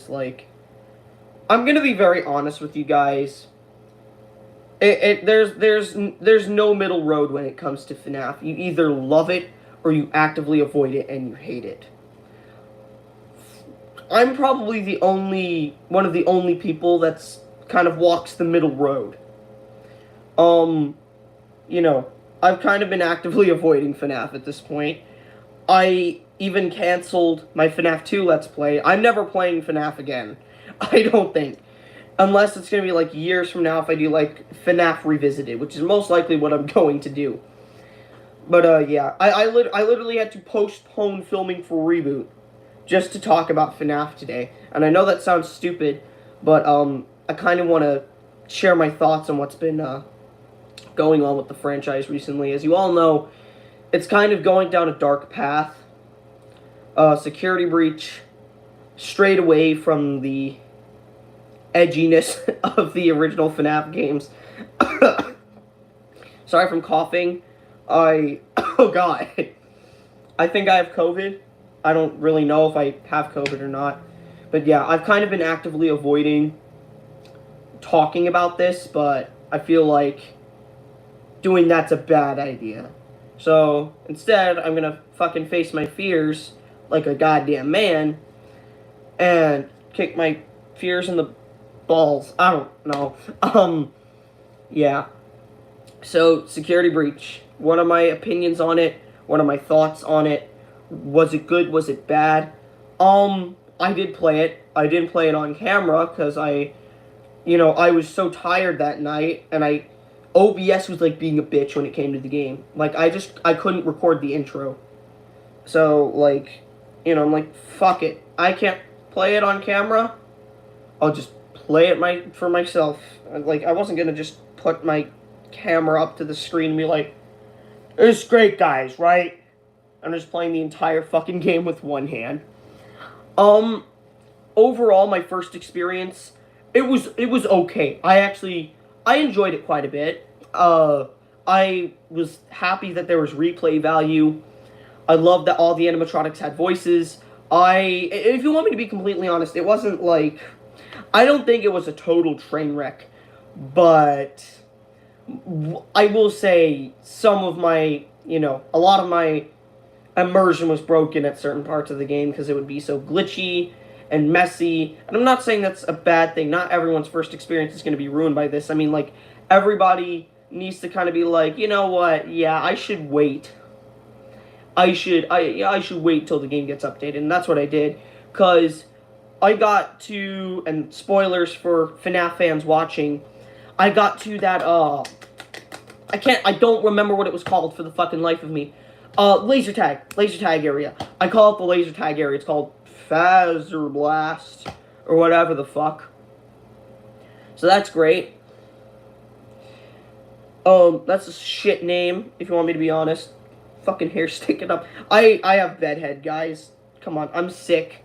Like, I'm gonna be very honest with you guys. There's no middle road when it comes to FNaF. You either love it or you actively avoid it and you hate it. I'm probably one of the only people that's kind of walks the middle road. Um, you know, I've kind of been actively avoiding FNaF at this point. I even canceled my FNaF 2 Let's Play. I'm never playing FNaF again. I don't think. Unless it's going to be like years from now if I do like FNaF Revisited, which is most likely what I'm going to do. But yeah, I literally had to postpone filming for Reboot just to talk about FNaF today. And I know that sounds stupid, but I kind of want to share my thoughts on what's been going on with the franchise recently. As you all know, it's kind of going down a dark path. Security breach, strayed away from the edginess of the original FNaF games. Sorry if I'm coughing. Oh god. I think I have COVID. I don't really know if I have COVID or not. But yeah, I've kind of been actively avoiding talking about this, but I feel like doing that's a bad idea. So, instead, I'm gonna fucking face my fears like a goddamn man and kick my fears in the balls. I don't know. Yeah. So, security breach. What are my opinions on it? What are my thoughts on it? Was it good? Was it bad? I did play it. I didn't play it on camera because I was so tired that night, and OBS was like being a bitch when it came to the game. Like, I couldn't record the intro. So, like, I'm like, fuck it. I can't play it on camera. I'll just play it for myself. Like, I wasn't gonna just put my camera up to the screen and be like, it's great, guys, right? I'm just playing the entire fucking game with one hand. Overall, my first experience, it was okay. I enjoyed it quite a bit. I was happy that there was replay value. I loved that all the animatronics had voices. If you want me to be completely honest, it wasn't like, I don't think it was a total train wreck, but I will say some of my, a lot of my immersion was broken at certain parts of the game because it would be so glitchy and messy. And I'm not saying that's a bad thing. Not everyone's first experience is going to be ruined by this. I mean, like, everybody needs to kind of be like, you know what? Yeah, I should wait. I should wait till the game gets updated, and that's what I did, because I got to, and spoilers for FNaF fans watching, I got to that, I don't remember what it was called for the fucking life of me. Laser tag area. I call it the laser tag area. It's called Phaser Blast, or whatever the fuck. So that's great. That's a shit name, if you want me to be honest. Fucking hair sticking up. I have bedhead, guys. Come on, I'm sick.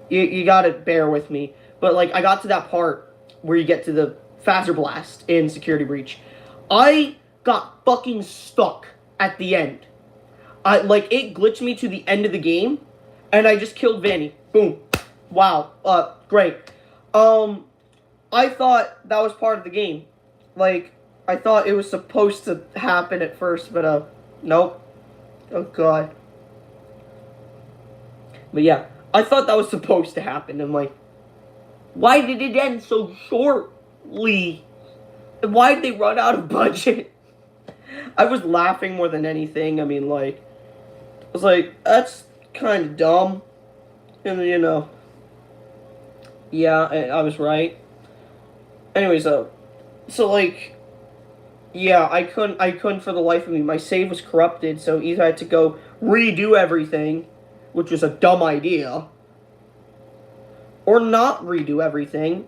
You gotta bear with me. But, like, I got to that part where you get to the Phaser Blast in Security Breach. I got fucking stuck at the end. It glitched me to the end of the game, and I just killed Vanny. Boom. Wow. Great. I thought that was part of the game. Like, I thought it was supposed to happen at first, but, nope. Oh, God. But, yeah. I thought that was supposed to happen. I'm like, why did it end so shortly? And why did they run out of budget? I was laughing more than anything. I mean, like, I was like, that's kind of dumb. And, yeah, I was right. Anyways, so, like, yeah, I couldn't for the life of me. My save was corrupted, so either I had to go redo everything, which was a dumb idea, or not redo everything,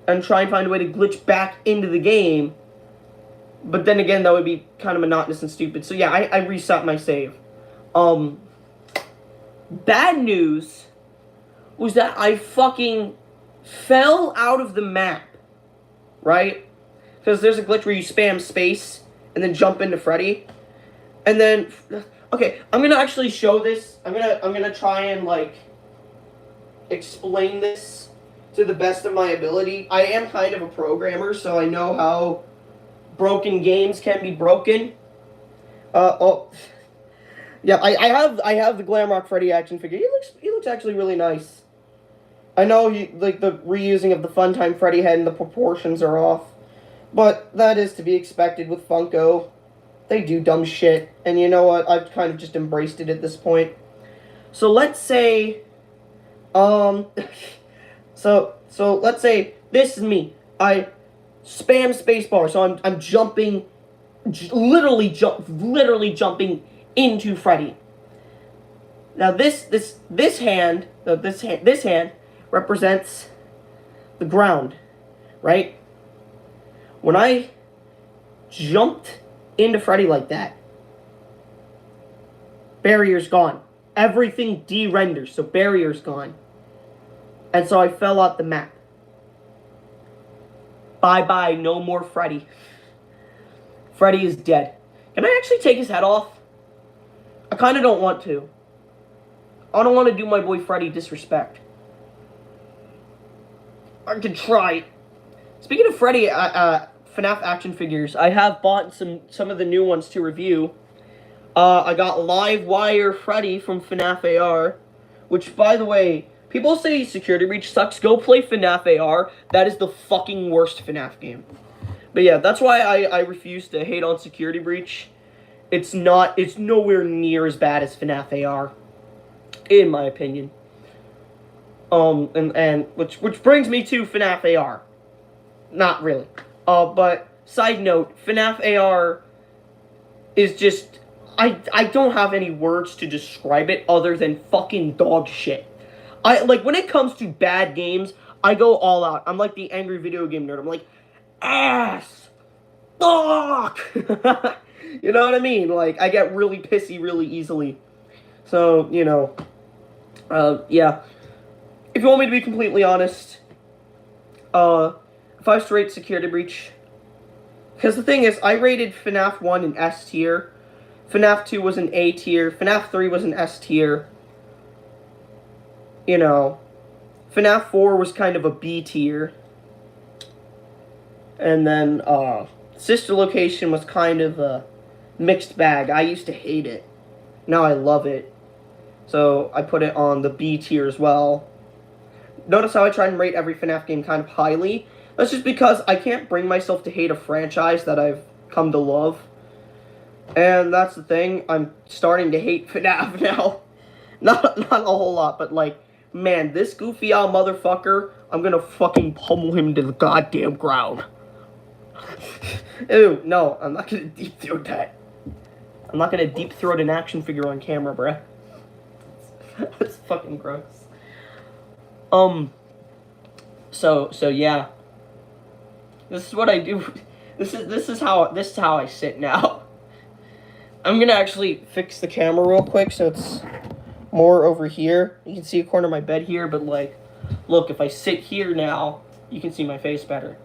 and try and find a way to glitch back into the game. But then again, that would be kind of monotonous and stupid. So yeah, I reset my save. Bad news was that I fucking fell out of the map, right? Because there's a glitch where you spam space and then jump into Freddy. And then, okay, I'm gonna actually show this. I'm gonna try and, like, explain this to the best of my ability. I am kind of a programmer, so I know how broken games can be broken. Yeah, I have the Glamrock Freddy action figure. He looks actually really nice. I know like the reusing of the Funtime Freddy head and the proportions are off, but that is to be expected with Funko. They do dumb shit, and you know what? I've kind of just embraced it at this point. So let's say, so let's say this is me. I spam spacebar, so I'm jumping, literally jumping into Freddy. Now this hand represents the ground, right? When I jumped into Freddy like that, barrier's gone. Everything de-renders, so barrier's gone. And so I fell out the map. Bye-bye, no more Freddy. Freddy is dead. Can I actually take his head off? I kind of don't want to. I don't want to do my boy Freddy disrespect. I could try. Speaking of Freddy, FNaF action figures, I have bought some of the new ones to review. I got Live Wire Freddy from FNaF AR, which, by the way, people say Security Breach sucks. Go play FNaF AR. That is the fucking worst FNaF game. But yeah, that's why I refuse to hate on Security Breach. It's nowhere near as bad as FNaF AR, in my opinion. Which brings me to FNaF AR. Not really. But side note, FNaF AR is just, I don't have any words to describe it other than fucking dog shit. Like, when it comes to bad games, I go all out. I'm like the angry video game nerd. I'm like, ass, fuck. You know what I mean? Like, I get really pissy really easily. So, you know, yeah. If you want me to be completely honest, if I was to rate Security Breach, because the thing is, I rated FNaF 1 an S tier, FNaF 2 was an A tier, FNaF 3 was an S tier, you know, FNaF 4 was kind of a B tier, and then, Sister Location was kind of a mixed bag. I used to hate it. Now I love it. So I put it on the B tier as well. Notice how I try and rate every FNaF game kind of highly. That's just because I can't bring myself to hate a franchise that I've come to love. And that's the thing. I'm starting to hate FNaF now. Not a whole lot, but like, man, this goofy old motherfucker, I'm gonna fucking pummel him to the goddamn ground. Ew, no, I'm not gonna deep throat that. I'm not gonna deep throat an action figure on camera, bruh. That's fucking gross. So yeah. This is what I do. This is how I sit now. I'm gonna actually fix the camera real quick so it's more over here. You can see a corner of my bed here, but like, look, if I sit here now, you can see my face better.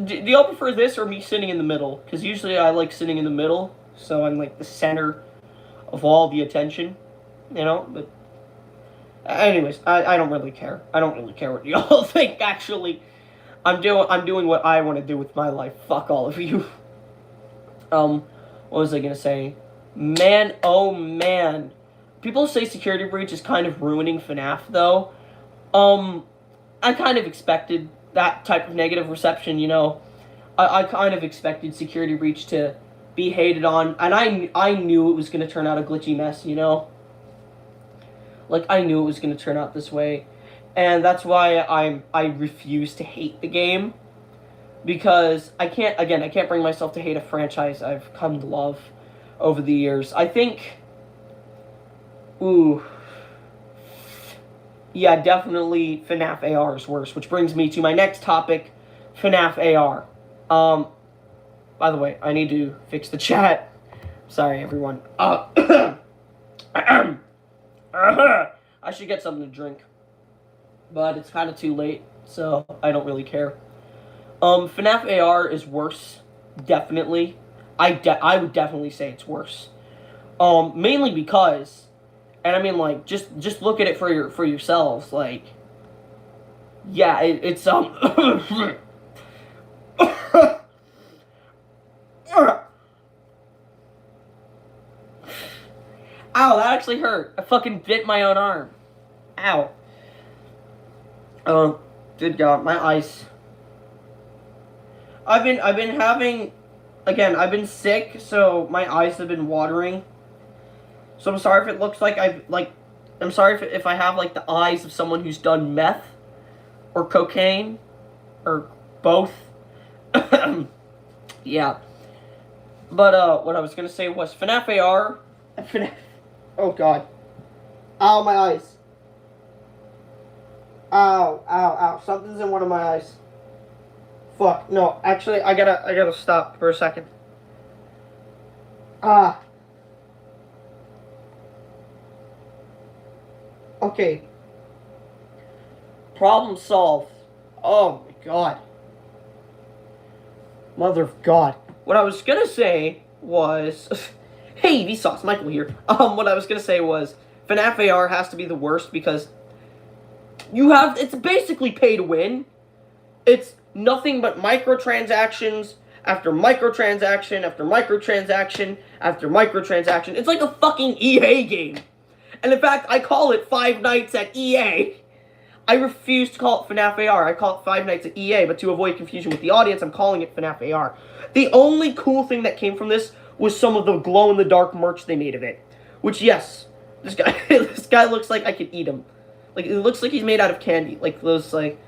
Do y'all prefer this or me sitting in the middle? Because usually I like sitting in the middle, so I'm like the center of all the attention, you know? But anyways, I don't really care. I don't really care what y'all think, actually. I'm doing what I want to do with my life. Fuck all of you. What was I gonna say? Man, oh man. People say Security Breach is kind of ruining FNaF, though. I kind of expected that type of negative reception, you know. I kind of expected Security Breach to be hated on, and I knew it was going to turn out a glitchy mess, you know. Like, I knew it was going to turn out this way, and that's why I refuse to hate the game, because I can't bring myself to hate a franchise I've come to love over the years. I think, yeah, definitely FNaF AR is worse, which brings me to my next topic, FNaF AR. By the way, I need to fix the chat. Sorry, everyone. I should get something to drink. But it's kind of too late, so I don't really care. FNaF AR is worse, definitely. I would definitely say it's worse. Mainly because And I mean, like, just look at it for yourselves. Like, yeah, it's Ow, that actually hurt. I fucking bit my own arm. Ow. Oh, good God, my eyes. I've been having, again, I've been sick, so my eyes have been watering. So I'm sorry if it looks like I'm sorry if I have, like, the eyes of someone who's done meth or cocaine or both. Yeah. But, what I was gonna say was FNaF AR. FNaF. Oh, God. Ow, my eyes. Ow, ow, ow. Something's in one of my eyes. Fuck. No, actually, I gotta stop for a second. Ah. Okay. Problem solved. Oh, my God. Mother of God. What I was gonna say was... Hey, Vsauce, Michael here. What I was gonna say was... FNaF AR has to be the worst because... It's basically pay to win. It's nothing but microtransactions after microtransaction after microtransaction after microtransaction. It's like a fucking EA game. And in fact, I call it Five Nights at EA. I refuse to call it FNaF AR. I call it Five Nights at EA, but to avoid confusion with the audience, I'm calling it FNaF AR. The only cool thing that came from this was some of the glow-in-the-dark merch they made of it. Which, yes, this guy looks like I could eat him. Like, it looks like he's made out of candy. Like, those, like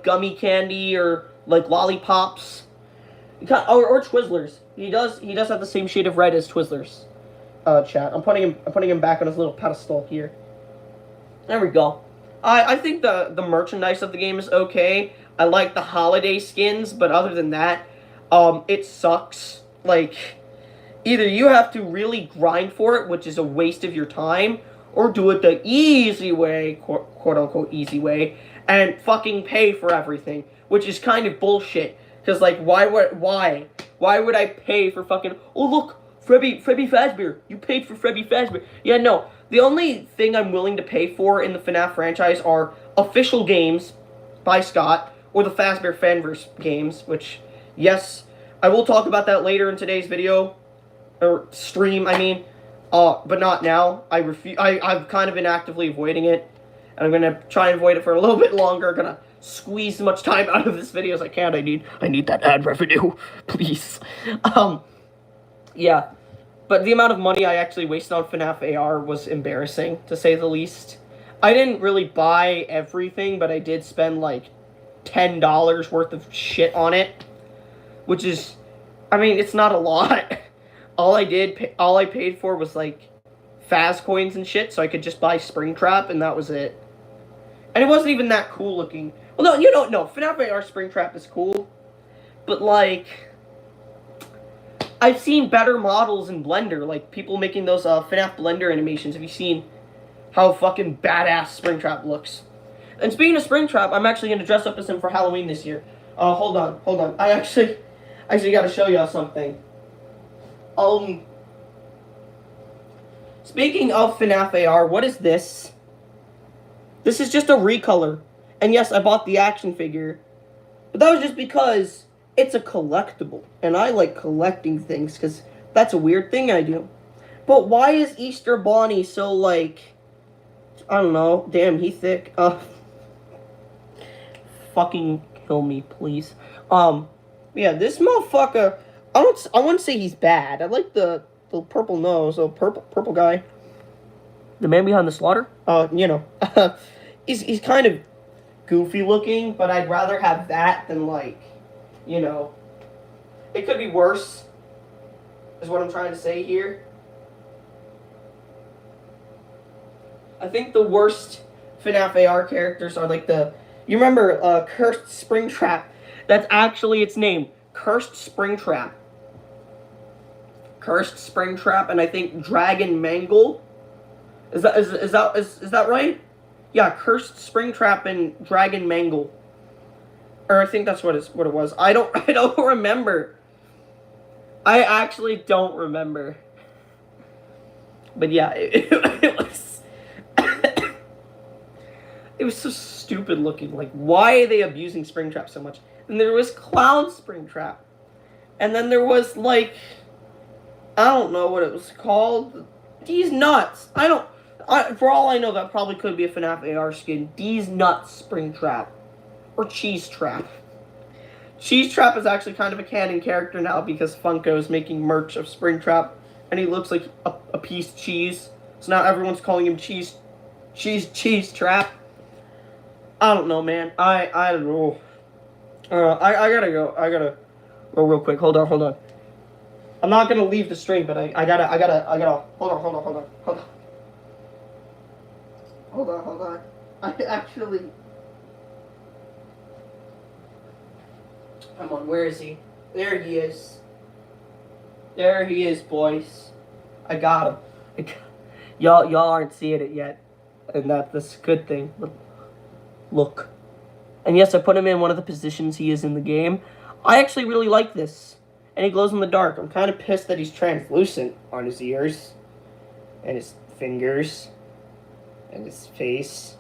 gummy candy or, like, lollipops. Or Twizzlers. He does have the same shade of red as Twizzlers. Chat. I'm putting him back on his little pedestal here. There we go. I think the merchandise of the game is okay. I like the holiday skins, but other than that, it sucks. Like, either you have to really grind for it, which is a waste of your time, or do it the easy way, quote-unquote easy way, and fucking pay for everything, which is kind of bullshit. Because, like, why would I pay for fucking, oh, look, Freddy Fazbear, you paid for Freddy Fazbear. Yeah, no, the only thing I'm willing to pay for in the FNaF franchise are official games by Scott, or the Fazbear Fanverse games, which, yes, I will talk about that later in today's video, or stream, I mean. But not now. I've kind of been actively avoiding it. And I'm gonna try and avoid it for a little bit longer. I'm gonna squeeze as much time out of this video as I can. I need that ad revenue. Please. Yeah. But the amount of money I actually wasted on FNaF AR was embarrassing, to say the least. I didn't really buy everything, but I did spend like $10 worth of shit on it. Which is, I mean, it's not a lot. All I paid for was, like, Faz coins and shit, so I could just buy Springtrap, and that was it. And it wasn't even that cool looking. Well, no, you don't know. FNaF AR Springtrap is cool. But, like, I've seen better models in Blender, like, people making those, FNaF Blender animations. Have you seen how fucking badass Springtrap looks? And speaking of Springtrap, I'm actually going to dress up as him for Halloween this year. Hold on. I actually gotta show y'all something. Speaking of FNaF AR, what is this? This is just a recolor. And yes, I bought the action figure. But that was just because it's a collectible. And I like collecting things, because that's a weird thing I do. But why is Easter Bonnie so, like, I don't know. Damn, he thick. Fucking kill me, please. Yeah, this motherfucker... I wouldn't say he's bad. I like the purple nose, purple guy. The man behind the slaughter? You know. he's kind of goofy looking, but I'd rather have that than, like, you know. It could be worse, is what I'm trying to say here. I think the worst FNaF AR characters are, like, you remember, Cursed Springtrap. That's actually its name. Cursed Springtrap. Cursed Springtrap, and I think Dragon Mangle. Is that right? Yeah, Cursed Springtrap and Dragon Mangle. Or I think that's what it was. I don't remember. I actually don't remember. But yeah, it was It was so stupid looking. Like, why are they abusing Springtrap so much? And there was Clown Springtrap. And then there was, like, I don't know what it was called. These nuts. For all I know, that probably could be a FNaF AR skin. These nuts Springtrap. Or Cheese Trap. Cheese Trap is actually kind of a canon character now because Funko is making merch of Springtrap. And he looks like a piece of cheese. So now everyone's calling him Cheese Trap. I don't know, man. I don't know. I gotta go. I gotta go real quick. Hold on. I'm not gonna leave the stream, but I gotta. Hold on. I actually. Come on, where is he? There he is. There he is, boys. I got him. Y'all aren't seeing it yet, and that's a good thing. Look. And yes, I put him in one of the positions he is in the game. I actually really like this. And he glows in the dark. I'm kind of pissed that he's translucent on his ears. And his fingers. And his face.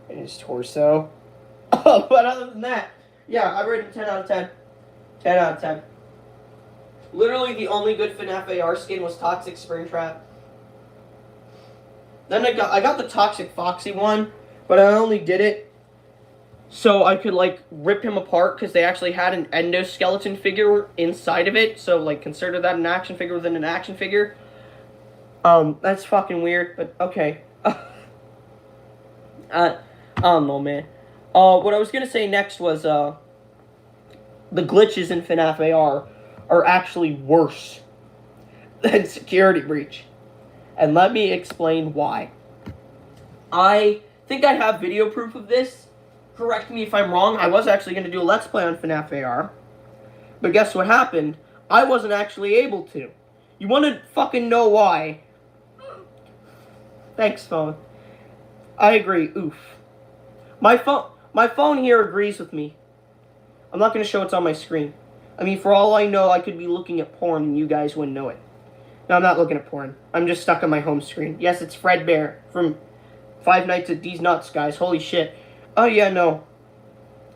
And his torso. Oh, but other than that, yeah, I rate him 10 out of 10. 10 out of 10. Literally the only good FNaF AR skin was Toxic Springtrap. Then I got the Toxic Foxy one, but I only did it so I could, like, rip him apart, because they actually had an endoskeleton figure inside of it, so, like, consider that an action figure within an action figure. That's fucking weird, but okay. I don't know, man. What I was gonna say next was, the glitches in FNaF AR are actually worse than Security Breach. And let me explain why. I think I have video proof of this. Correct me if I'm wrong. I was actually going to do a Let's Play on FNaF AR. But guess what happened? I wasn't actually able to. You want to fucking know why? Thanks, phone. I agree. Oof. My phone here agrees with me. I'm not going to show what's on my screen. I mean, for all I know, I could be looking at porn and you guys wouldn't know it. No, I'm not looking at porn. I'm just stuck on my home screen. Yes, it's Fredbear from Five Nights at These Nuts, guys. Holy shit. Oh, yeah, no.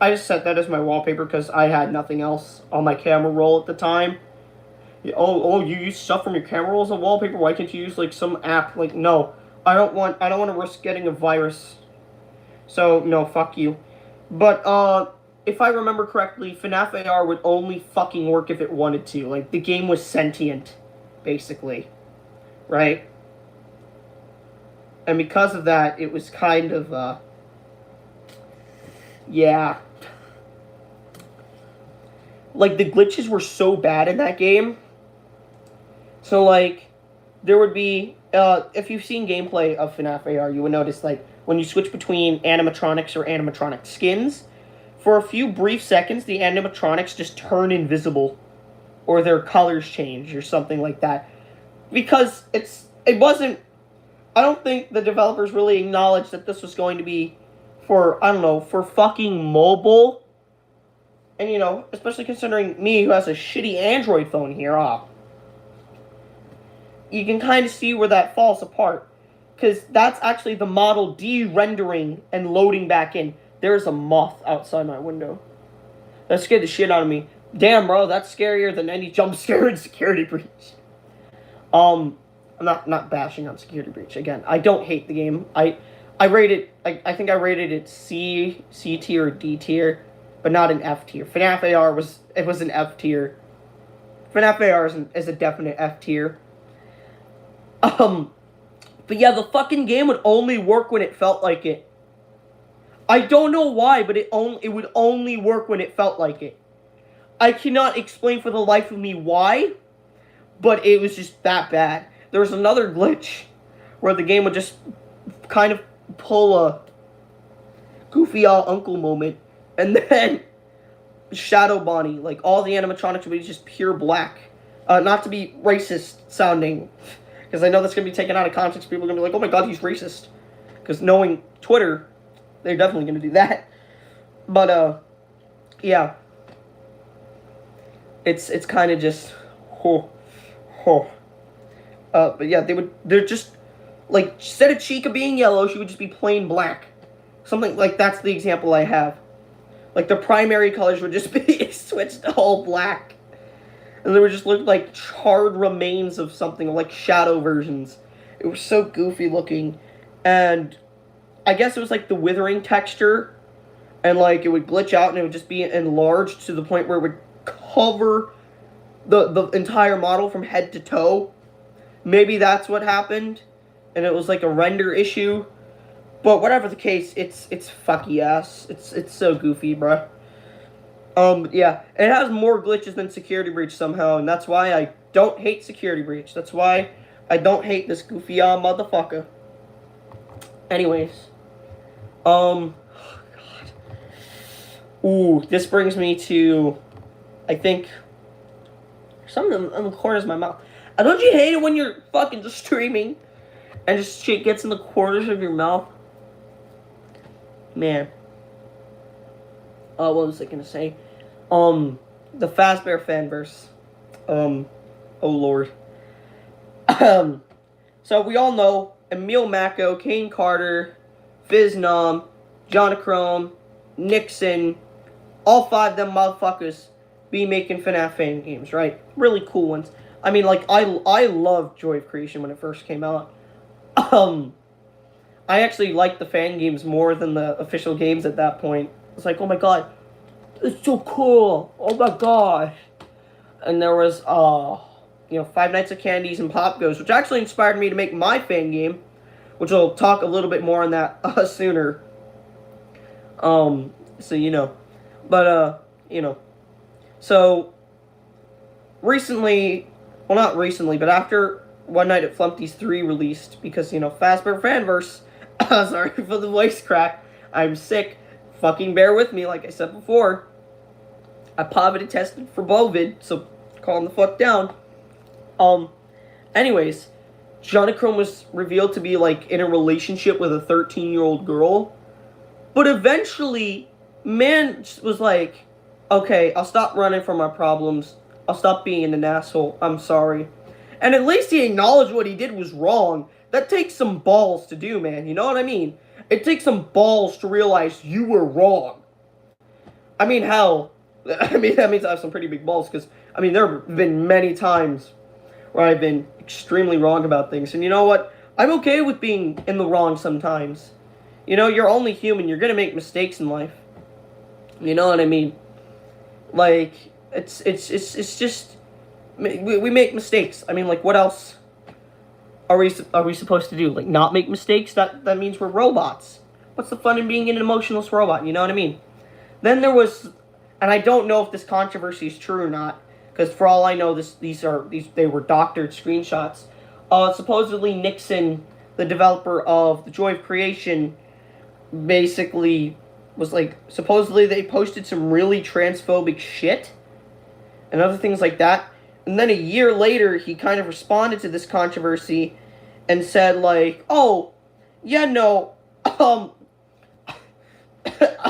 I just set that as my wallpaper because I had nothing else on my camera roll at the time. Oh, you use stuff from your camera roll as a wallpaper? Why can't you use, like, some app? Like, no. I don't want to risk getting a virus. So, no, fuck you. But, if I remember correctly, FNaF AR would only fucking work if it wanted to. Like, the game was sentient, basically. Right? And because of that, it was kind of, yeah. Like, the glitches were so bad in that game. So, like, there would be, if you've seen gameplay of FNaF AR, you would notice, like, when you switch between animatronics or animatronic skins, for a few brief seconds, the animatronics just turn invisible. Or their colors change, or something like that. Because it wasn't, I don't think the developers really acknowledged that this was going to be for, I don't know, for fucking mobile. And, you know, especially considering me, who has a shitty Android phone here, you can kind of see where that falls apart. Because that's actually the model de-rendering and loading back in. There's a moth outside my window. That scared the shit out of me. Damn, bro, that's scarier than any jump scare in Security Breach. I'm not bashing on Security Breach. Again, I don't hate the game. I think I rated it C tier or D tier, but not an F tier. FNaF AR was an F tier. FNaF AR is a definite F tier. But yeah, the fucking game would only work when it felt like it. I don't know why, but it would only work when it felt like it. I cannot explain for the life of me why, but it was just that bad. There was another glitch where the game would just kind of pull a goofy all uncle moment, and then Shadow Bonnie, like all the animatronics would be just pure black. Not to be racist sounding, because I know that's going to be taken out of context. People are going to be like, oh my god, he's racist. Because knowing Twitter, they're definitely going to do that. But, yeah. It's kind of just, but yeah, they're just, like, instead of Chica being yellow, she would just be plain black. Something like that's the example I have. Like the primary colors would just be switched to all black. And they would just look like charred remains of something, like shadow versions. It was so goofy looking. And I guess it was like the withering texture. And like it would glitch out and it would just be enlarged to the point where it would cover the entire model from head to toe. Maybe that's what happened. And it was like a render issue. But whatever the case, it's fucky ass. It's so goofy, bruh. Yeah, it has more glitches than Security Breach somehow, and that's why I don't hate Security Breach. That's why I don't hate this goofy motherfucker. Anyways, oh God. Ooh, this brings me to, I think, something in the corners of my mouth. Don't you hate it when you're fucking just streaming and just shit gets in the corners of your mouth? Man. What was I gonna say? The Fazbear Fanverse. Oh lord. So we all know Emil Mako, Kane Carter, Fiznom, Jonachrome, Nixon, all 5 of them motherfuckers be making FNaF fan games, right? Really cool ones. I mean, like, I loved Joy of Creation when it first came out. I actually liked the fan games more than the official games at that point. It's like, oh my god, it's so cool. Oh my gosh. And there was, Five Nights at Candy's and Pop Goes, which actually inspired me to make my fan game, which I'll talk a little bit more on that sooner. So you know. But, So, recently, well, not recently, but after One Night at Flumpty's 3 released, because, Fazbear Fanverse, sorry for the voice crack, I'm sick, fucking bear with me, like I said before. I positive tested for Bovid, so calm the fuck down. Anyways, Jonachrome was revealed to be, like, in a relationship with a 13-year-old girl, but eventually, man was like, okay, I'll stop running from my problems, I'll stop being an asshole, I'm sorry. And at least he acknowledged what he did was wrong. That takes some balls to do, man, you know what I mean? It takes some balls to realize you were wrong. I mean, hell, that means I have some pretty big balls, because, there have been many times where I've been extremely wrong about things, and you know what? I'm okay with being in the wrong sometimes. You're only human, you're gonna make mistakes in life. You know what I mean? Like, it's just, we make mistakes. Like, what else are we supposed to do? Like, not make mistakes? That means we're robots. What's the fun in being an emotionless robot? You know what I mean? Then there was, and I don't know if this controversy is true or not, because for all I know, they were doctored screenshots. Supposedly Nixon, the developer of The Joy of Creation, basically was like, supposedly they posted some really transphobic shit and other things like that. And then a year later, he kind of responded to this controversy and said, like, oh, yeah, no,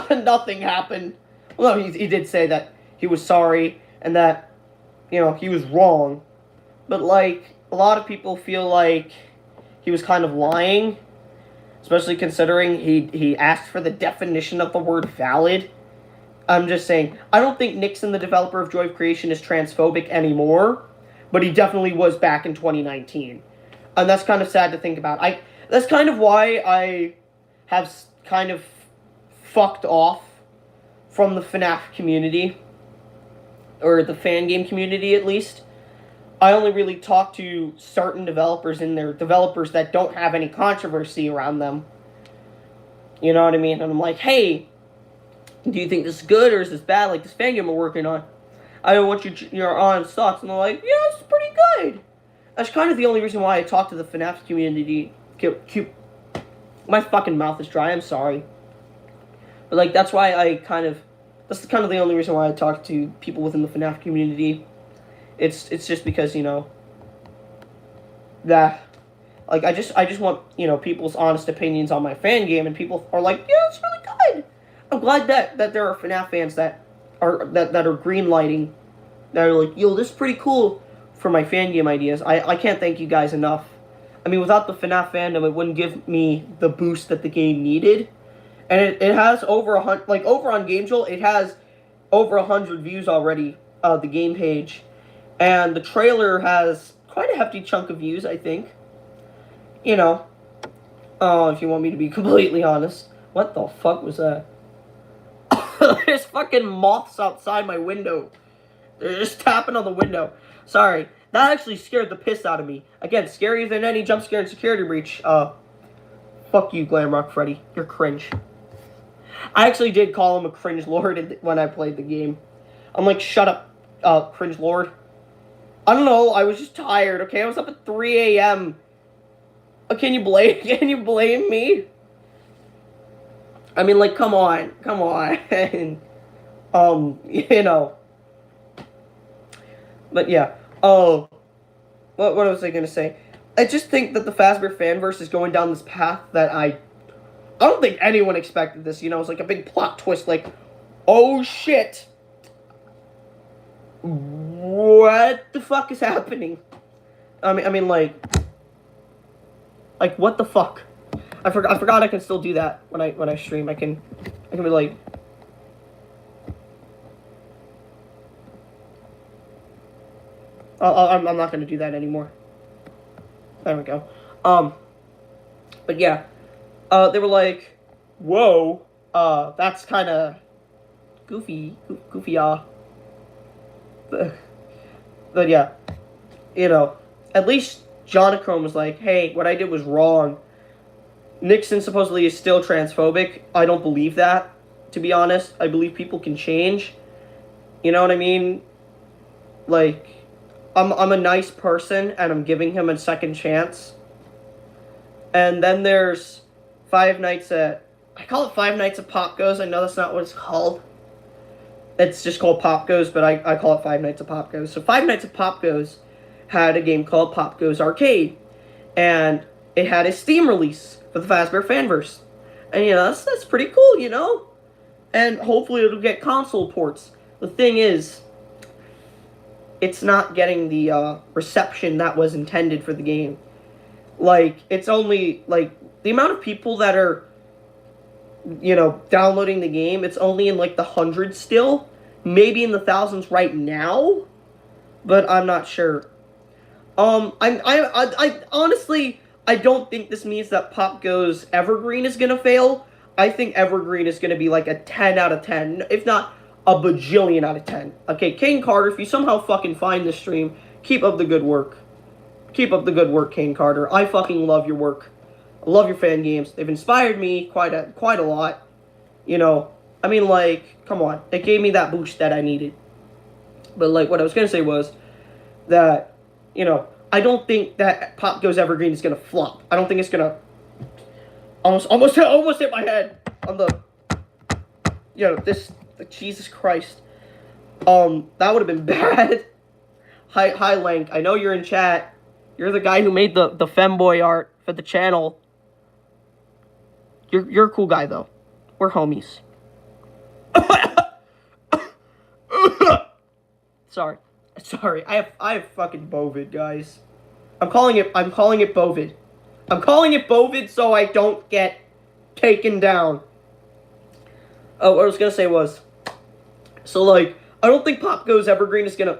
nothing happened. Well, no, he did say that he was sorry and that, he was wrong. But, like, a lot of people feel like he was kind of lying, especially considering he asked for the definition of the word valid. I'm just saying, I don't think Nixon, the developer of Joy of Creation, is transphobic anymore, but he definitely was back in 2019. And that's kind of sad to think about. That's kind of why I have kind of fucked off from the FNaF community, or the fan game community at least. I only really talk to certain developers and their developers that don't have any controversy around them. You know what I mean? And I'm like, hey, do you think this is good or is this bad? Like this fan game we're working on. I don't want your honest thoughts. And they're like, yeah, it's pretty good. That's kind of the only reason why I talk to the FNaF community. My fucking mouth is dry, I'm sorry. But like, that's why that's kind of the only reason why I talk to people within the FNaF community. It's just because, that, like, I just want, people's honest opinions on my fan game, and people are like, yeah, it's really good. I'm glad that there are FNaF fans that are green lighting, that are like, yo, this is pretty cool for my fan game ideas. I can't thank you guys enough. Without the FNaF fandom, it wouldn't give me the boost that the game needed, and it has over 100, like over on GameJolt, it has over 100 views already. The game page, and the trailer has quite a hefty chunk of views, I think. You know, if you want me to be completely honest. What the fuck was that? There's fucking moths outside my window. They're just tapping on the window. Sorry. That actually scared the piss out of me. Again, scarier than any jump scare in Security Breach. Fuck you, Glamrock Freddy. You're cringe. I actually did call him a cringe lord when I played the game. I'm like, shut up, cringe lord. I don't know, I was just tired, okay? I was up at 3 a.m. Can you blame me? I mean, like, come on. You know. But yeah. Oh, what was I gonna say? I just think that the Fazbear Fanverse is going down this path that I don't think anyone expected this, you know? It's like a big plot twist, like, oh shit. What the fuck is happening? I mean, like, what the fuck? I forgot I can still do that when I stream. I can be like, I'm not gonna do that anymore. There we go. But yeah, they were like, whoa, that's kind of goofy, but yeah, you know, at least Jonachrome was like, hey, what I did was wrong. Nixon supposedly is still transphobic. I don't believe that, to be honest. I believe people can change. You know what I mean? Like, I'm a nice person, and I'm giving him a second chance. And then there's Five Nights at... I call it Five Nights at Pop Goes. I know that's not what it's called. It's just called Pop Goes, but I call it Five Nights at Pop Goes. So Five Nights at Pop Goes had a game called Pop Goes Arcade. And it had a Steam release for the Fazbear Fanverse. And, you know, that's pretty cool, you know? And hopefully it'll get console ports. The thing is, it's not getting the reception that was intended for the game. Like, it's only, like, the amount of people that are, you know, downloading the game, it's only in, like, the hundreds still. Maybe in the thousands right now. But I'm not sure. I honestly, I don't think this means that Pop Goes Evergreen is gonna fail. I think Evergreen is gonna be like a 10 out of 10, if not a bajillion out of 10. Okay, Kane Carter, if you somehow fucking find this stream, keep up the good work. Keep up the good work, Kane Carter. I fucking love your work. I love your fan games. They've inspired me quite a lot. You know, I mean, like, come on. It gave me that boost that I needed. But, like, what I was gonna say was that, you know, I don't think that Pop Goes Evergreen is gonna flop. I don't think it's gonna almost hit my head on the, you know, this, Jesus Christ. That would have been bad. Hi Lank, I know you're in chat. You're the guy who made the femboy art for the channel. You're a cool guy though. We're homies. Sorry. I have fucking Bovid, guys. I'm calling it Bovid. I'm calling it Bovid so I don't get taken down. Oh, what I was gonna say was, so like, I don't think Pop Goes Evergreen is gonna,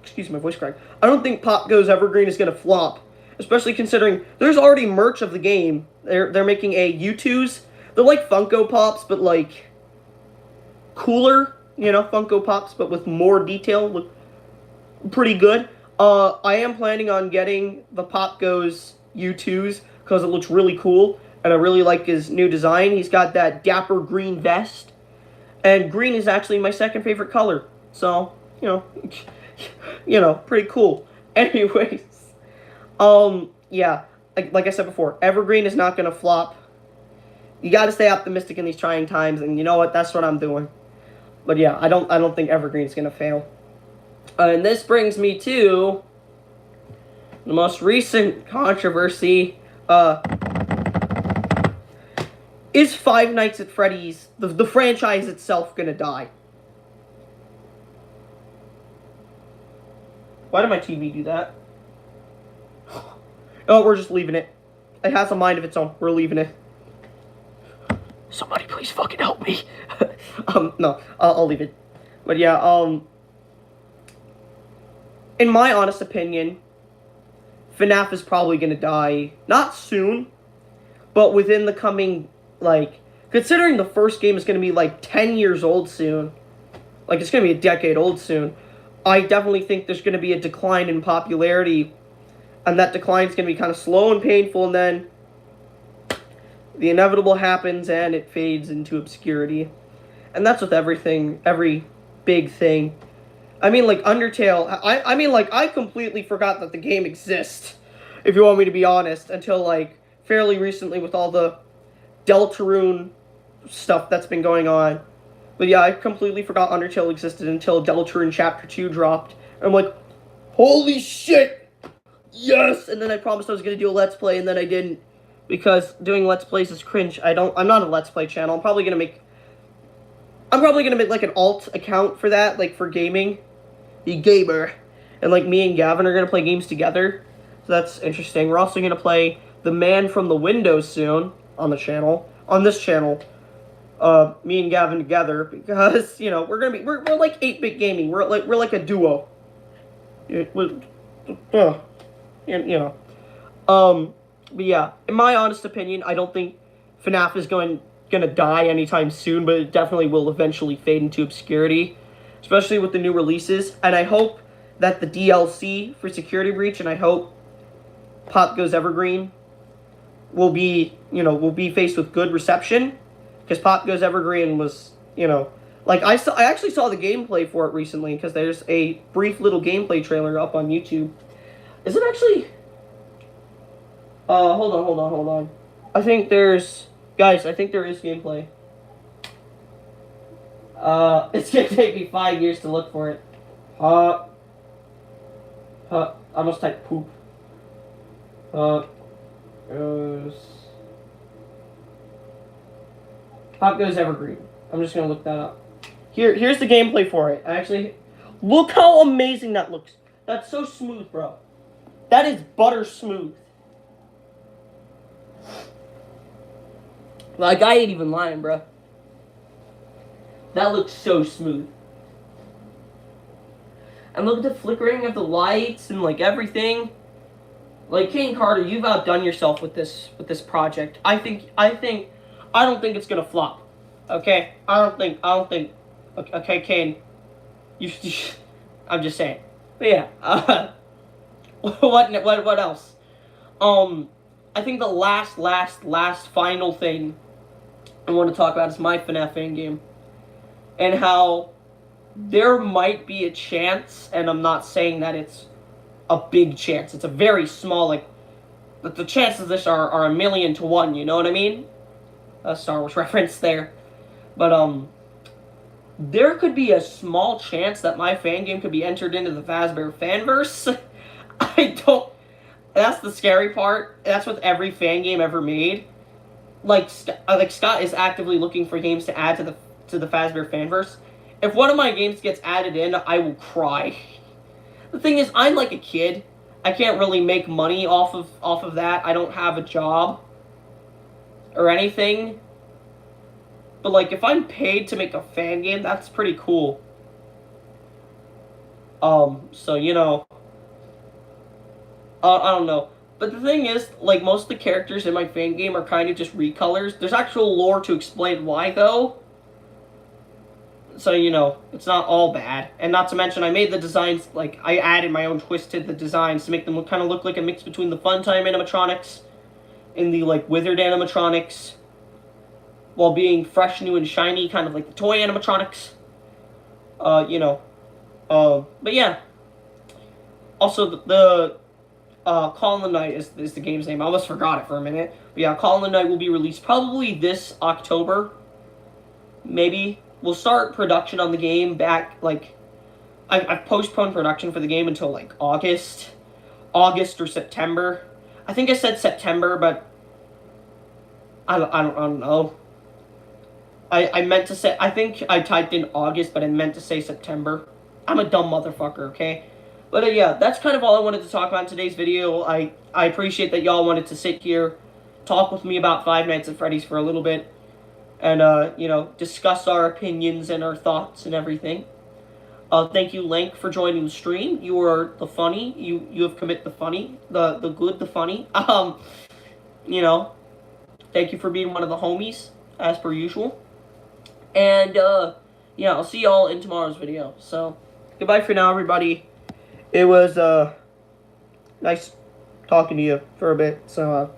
excuse my voice crack. I don't think Pop Goes Evergreen is gonna flop, especially considering there's already merch of the game. They're making a U2s. They're like Funko Pops, but like cooler, you know, Funko Pops, but with more detail. Look pretty good. I am planning on getting the Pop Goes U2s because it looks really cool, and I really like his new design. He's got that dapper green vest, and green is actually my second favorite color. So, you know, pretty cool. Anyways, yeah, like I said before, Evergreen is not gonna flop. You got to stay optimistic in these trying times, and you know what? That's what I'm doing. But yeah, I don't think Evergreen is gonna fail. And this brings me to the most recent controversy. Is Five Nights at Freddy's, the franchise itself, gonna die? Why did my TV do that? Oh, we're just leaving it. It has a mind of its own. We're leaving it. Somebody please fucking help me. No, I'll leave it. But yeah, in my honest opinion, FNaF is probably gonna die, not soon, but within the coming, like, considering the first game is gonna be, like, 10 years old soon, like, it's gonna be a decade old soon, I definitely think there's gonna be a decline in popularity, and that decline is gonna be kind of slow and painful, and then the inevitable happens, and it fades into obscurity. And that's with everything, every big thing. I mean, like, Undertale, I mean, like, I completely forgot that the game exists, if you want me to be honest, until, like, fairly recently with all the Deltarune stuff that's been going on. But yeah, I completely forgot Undertale existed until Deltarune Chapter 2 dropped. And I'm like, holy shit! Yes! And then I promised I was going to do a Let's Play, and then I didn't. Because doing Let's Plays is cringe. I'm not a Let's Play channel. I'm probably gonna make like an alt account for that, like for gaming. The gamer. And like me and Gavin are gonna play games together. So that's interesting. We're also gonna play The Man from the Window soon on the channel. On this channel. Me and Gavin together, because, you know, we're like 8-bit gaming. We're like a duo. You know. But yeah, in my honest opinion, I don't think FNaF is gonna die anytime soon, but it definitely will eventually fade into obscurity, especially with the new releases. And I hope that the DLC for Security Breach, and I hope Pop Goes Evergreen will be faced with good reception, because Pop Goes Evergreen was, you know, like I actually saw the gameplay for it recently, because there's a brief little gameplay trailer up on YouTube. Is it actually? Hold on. I think there is gameplay. It's gonna take me 5 years to look for it. I must type poop. Pop Goes Evergreen. I'm just gonna look that up. Here's the gameplay for it. Actually, look how amazing that looks. That's so smooth, bro. That is butter smooth. Like, I ain't even lying, bro. That looks so smooth. And look at the flickering of the lights and, like, everything. Like, Kane Carter, you've outdone yourself with this project. I don't think it's gonna flop. Okay? I don't think. Okay, Kane. I'm just saying. But yeah. What else? I think the last final thing I want to talk about is my FNaF fan game, and how there might be a chance, and I'm not saying that it's a big chance. It's a very small, like, but the chances of this are 1,000,000 to 1. You know what I mean? A Star Wars reference there, but there could be a small chance that my fan game could be entered into the Fazbear Fanverse. I don't. That's the scary part. That's with every fan game ever made. Like Scott is actively looking for games to add to the Fazbear Fanverse. If one of my games gets added in, I will cry. The thing is, I'm like a kid. I can't really make money off of that. I don't have a job or anything. But like, if I'm paid to make a fan game, that's pretty cool. So you know. I don't know. But the thing is, like, most of the characters in my fan game are kind of just recolors. There's actual lore to explain why, though. So, you know, it's not all bad. And not to mention, I made the designs, like, I added my own twist to the designs to make them kind of look like a mix between the Funtime animatronics and the, like, Withered animatronics, while being fresh, new, and shiny, kind of like the toy animatronics. You know. But yeah. Also, the Call in the Night is the game's name. I almost forgot it for a minute. But yeah, Call in the Night will be released probably this October. Maybe. We'll start production on the game back, like, I've postponed production for the game until, like, August or September. I think I said September, but I don't know. I meant to say, I think I typed in August, but I meant to say September. I'm a dumb motherfucker, okay? But yeah, that's kind of all I wanted to talk about in today's video. I appreciate that y'all wanted to sit here, talk with me about Five Nights at Freddy's for a little bit. and discuss our opinions and our thoughts and everything. Thank you, Link, for joining the stream. You are the funny. You have commit the funny, the good, the funny. You know, thank you for being one of the homies as per usual. And yeah, I'll see y'all in tomorrow's video. So goodbye for now, everybody. It was nice talking to you for a bit. So